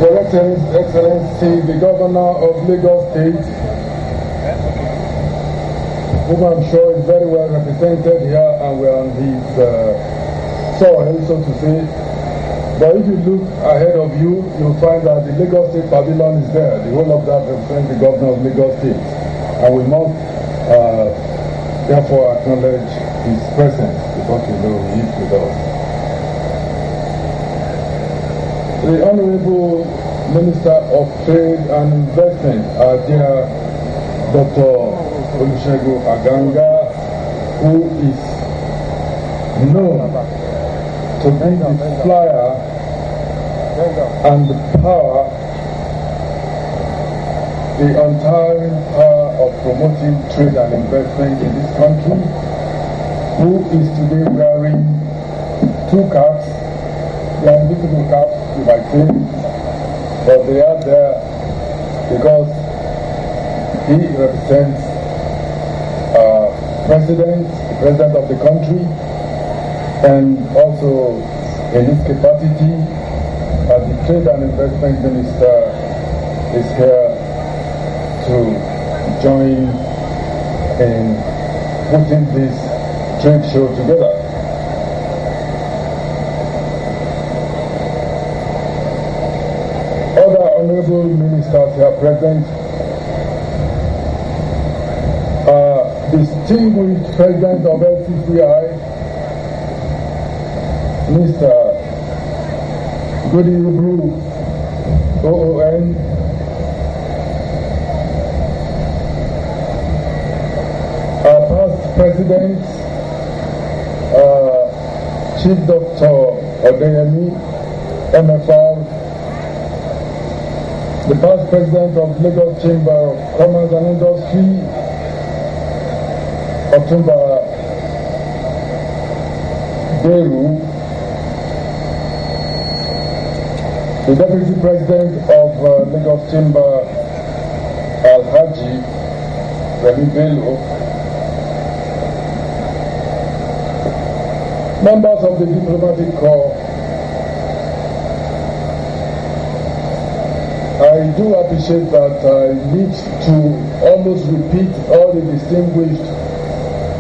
Your Excellency, the Governor of Lagos State, whom I'm sure is very well represented here, and we're on his soil, so to say. But if you look ahead of you, you'll find that the Lagos State Pavilion is there. The whole of that represents the Governor of Lagos State. And we must therefore acknowledge his presence because we know he is with us. The Honorable Minister of Trade and Investment, our dear Dr. OLUSEGUN AGANGA, who is known to be the flyer and the power, the untiring power of promoting trade and investment in this country, who is today wearing two caps. They are invisible caps, you might say, but they are there because he represents the president of the country, and also in his capacity as the Trade and Investment Minister is here to join in putting this trade show together. Other honorable ministers here present, distinguished President of LCCI, Mr. GOODLUCK OON, our past President, Chief Dr. Openining, MFR, the past President of Lagos Chamber of Commerce and Industry, October Beru, the Deputy President of Lagos Chamber, Alhaji reliably, members of the Diplomatic Corps. I do appreciate that I need to almost repeat all the distinguished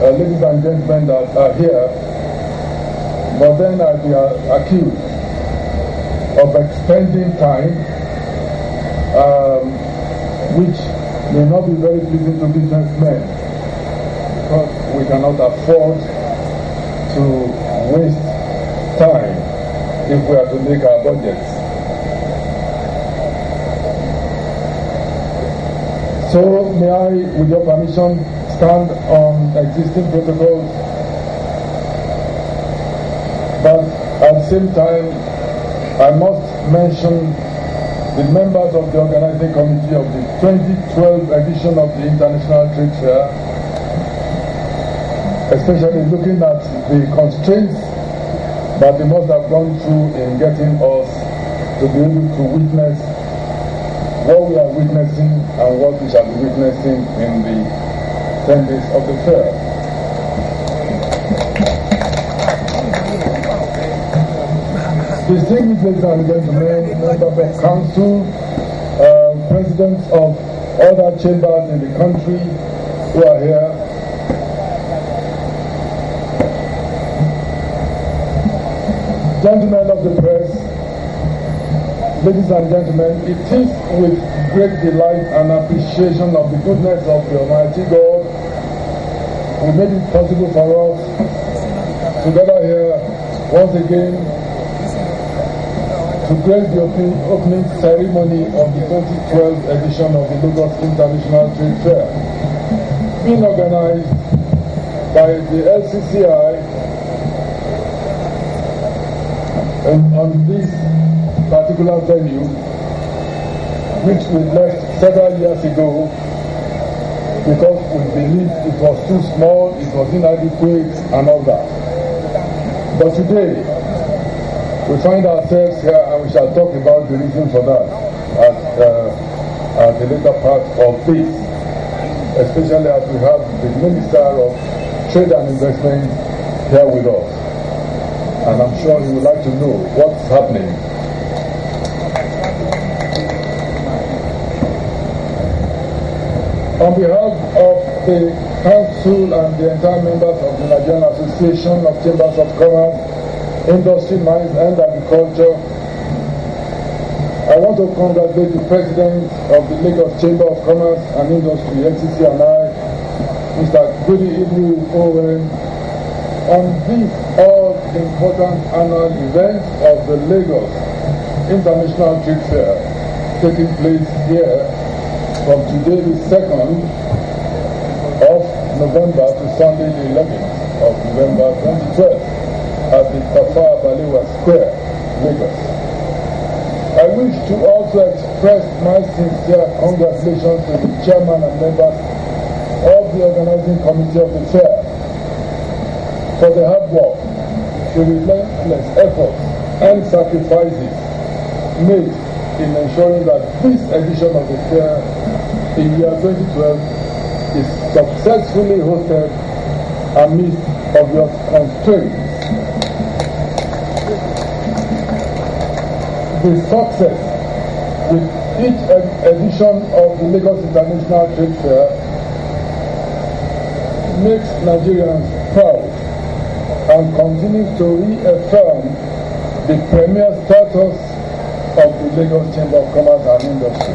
ladies and gentlemen that are here, but then I'll be accused of expending time, which may not be very pleasing to businessmen, because we cannot afford to waste time if we are to make our budgets. So may I, with your permission, stand on existing protocols, but at the same time I must mention the members of the organizing committee of the 2012 edition of the International Trade Fair, especially looking at the constraints that they must have gone through in getting us to be able to witness what we are witnessing and what we shall be witnessing in the 10 days of the fair. Distinguished ladies and gentlemen, members of council, presidents of other chambers in the country who are here, gentlemen of the press, ladies and gentlemen, it is with great delight and appreciation of the goodness of the Almighty God who made it possible for us to gather here once again to grace the opening ceremony of the 2012 edition of the Lagos International Trade Fair, being organized by the LCCI on this particular venue, which we left several years ago because we believed it was too small, it was inadequate, and all that. But today, we find ourselves here, and we shall talk about the reason for that at the later part of this, especially as we have the Minister of Trade and Investment here with us. And I'm sure he would like to know what's happening. On behalf of the Council and the entire members of the Nigerian Association of Chambers of Commerce, Industry, Mines and Agriculture, I want to congratulate the President of the Lagos Chamber of Commerce and Industry, LCCI, and I, Mr. Goodluck Ebele Jonathan, on this all-important annual event of the Lagos International Trade Fair taking place here from today the 2nd of November to Sunday the 11th of November 2012 at the Tafawa Balewa Square, Lagos. I wish to also express my sincere congratulations to the chairman and members of the organizing committee of the fair for the hard work, the relentless efforts and sacrifices made in ensuring that this edition of the fair in year 2012 is successfully hosted amidst obvious constraints. The success with each edition of the Lagos International Trade Fair makes Nigerians proud and continues to reaffirm the premier status of the Lagos Chamber of Commerce and Industry.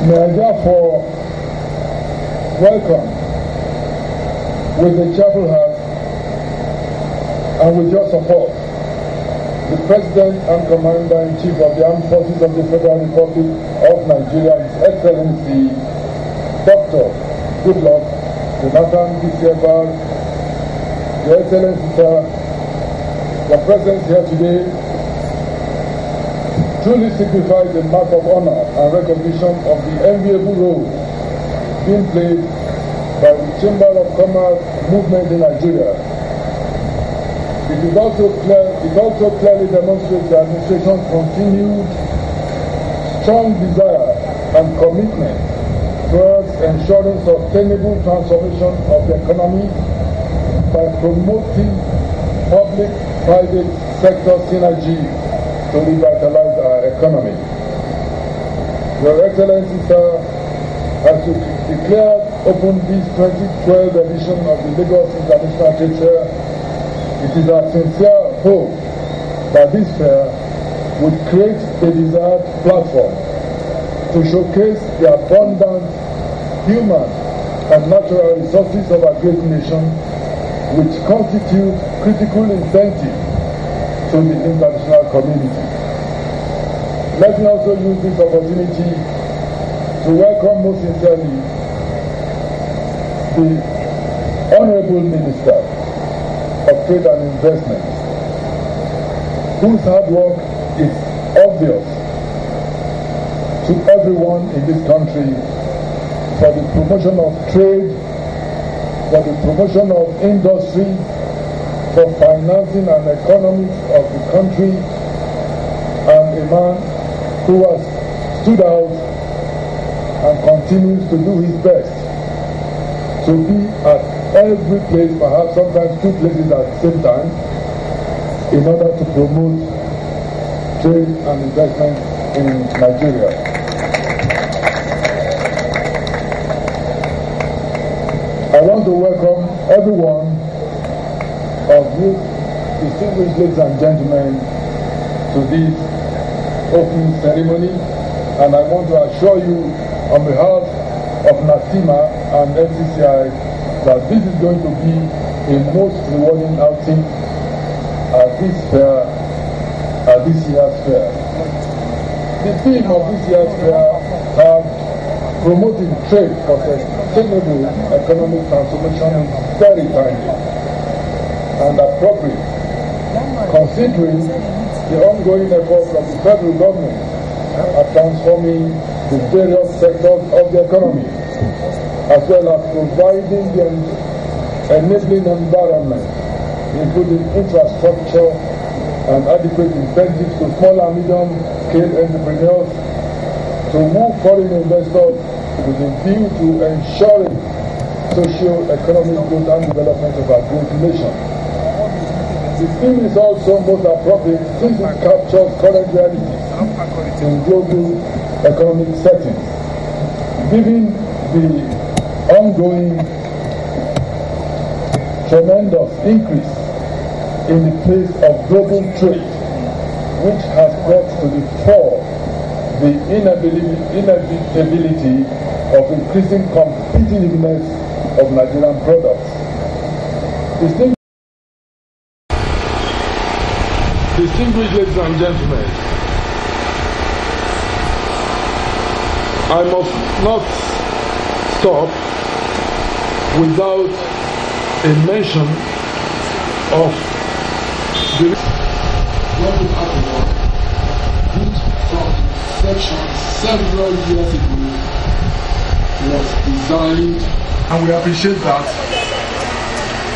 May I therefore welcome with a cheerful heart and with your support the President and Commander-in-Chief of the Armed Forces of the Federal Republic of Nigeria, His Excellency Dr. GOODLUCK Jonathan, Your Excellency, sir, your presence here today truly signifies a mark of honor and recognition of the enviable role being played by the Chamber of Commerce movement in Nigeria. It also clearly demonstrates the administration's continued strong desire and commitment towards ensuring sustainable transformation of the economy by promoting public-private sector synergy to revitalize our economy. Your Excellency, sir, as you declared open this 2012 edition of the Lagos International Trade Fair, it is our sincere hope that this fair would create the desired platform to showcase the abundant human and natural resources of our great nation, which constitute critical incentive to the international community. Let me also use this opportunity to welcome most sincerely the Honorable Minister of Trade and Investment, whose hard work is obvious to everyone in this country for the promotion of trade, for the promotion of industry, for financing and economics of the country, and a man who has stood out and continues to do his best to be at every place, perhaps sometimes two places at the same time, in order to promote trade and investment in Nigeria. I want to welcome everyone of you, distinguished ladies and gentlemen, to this opening ceremony, and I want to assure you on behalf of NACCIMA and LCCI that this is going to be a most rewarding outing at this fair, at this year's fair. The theme of this year's fair has promoting trade for sustainable economic transformation is very timely and appropriate, considering the ongoing efforts of the federal government at transforming the various sectors of the economy, as well as providing the enabling environment, including infrastructure and adequate incentives to small and medium-scale entrepreneurs to move foreign investors with a view to ensuring socio-economic growth and development of our great nation. The theme is also most appropriate since it captures current realities in global economic settings given the ongoing tremendous increase in the pace of global trade, which has brought to the fore the inevitability of increasing competitiveness of Nigerian products. Distinguished ladies and gentlemen, I must not stop without a mention of the which from inception several years ago was designed, and we appreciate that,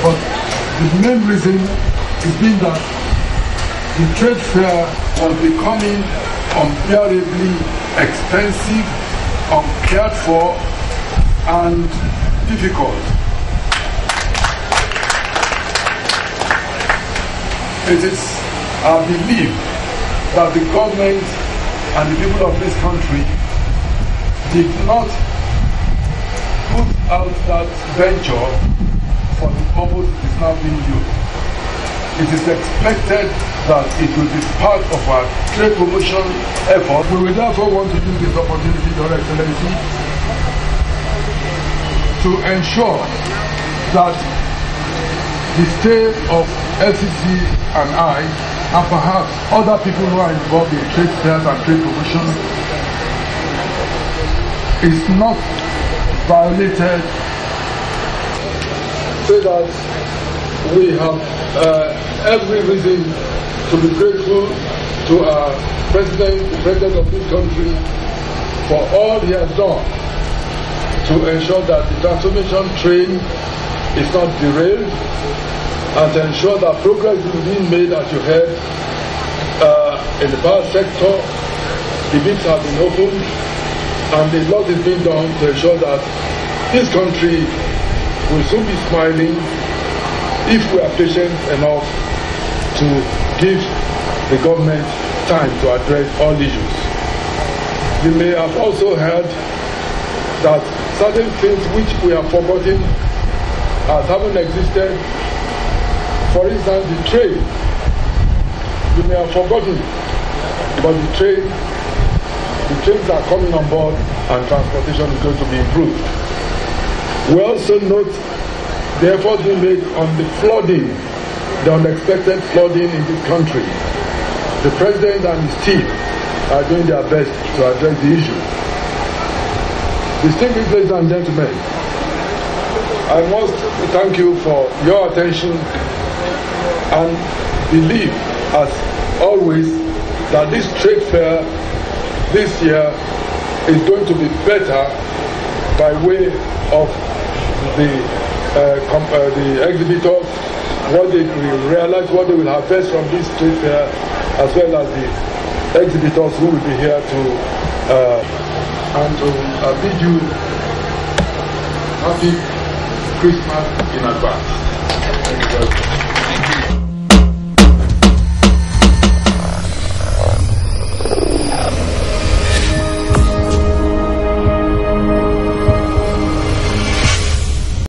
but the main reason is being that the trade fair was becoming unbearably expensive, uncared for, and difficult. It is our belief that the government and the people of this country did not put out that venture for the purpose it is now being used. It is expected that it will be part of our trade promotion effort. We will therefore want to use this opportunity, Your Excellency, to ensure that the state of LCCI and I, and perhaps other people who are involved in trade fairs and trade promotion, is not violated, so that we have every reason to be grateful to our president, the president of this country, for all he has done to ensure that the transformation train is not derailed, and to ensure that progress is being made, as you heard, in the power sector. The bids have been opened, and a lot is being done to ensure that this country will soon be smiling if we are patient enough to give the government time to address all issues. You may have also heard that certain things which we have forgotten as having existed, for instance, the trade, you may have forgotten, but the trains are coming on board and transportation is going to be improved. We also note the efforts being made on the flooding, the unexpected flooding in this country. The president and his team are doing their best to address the issue. Distinguished ladies and gentlemen, I must thank you for your attention and believe, as always, that this trade fair this year is going to be better by way of the exhibitors, what they will realize, what they will harvest from this trade fair, as well as the exhibitors who will be here to bid you happy Christmas in advance. Thank you very much.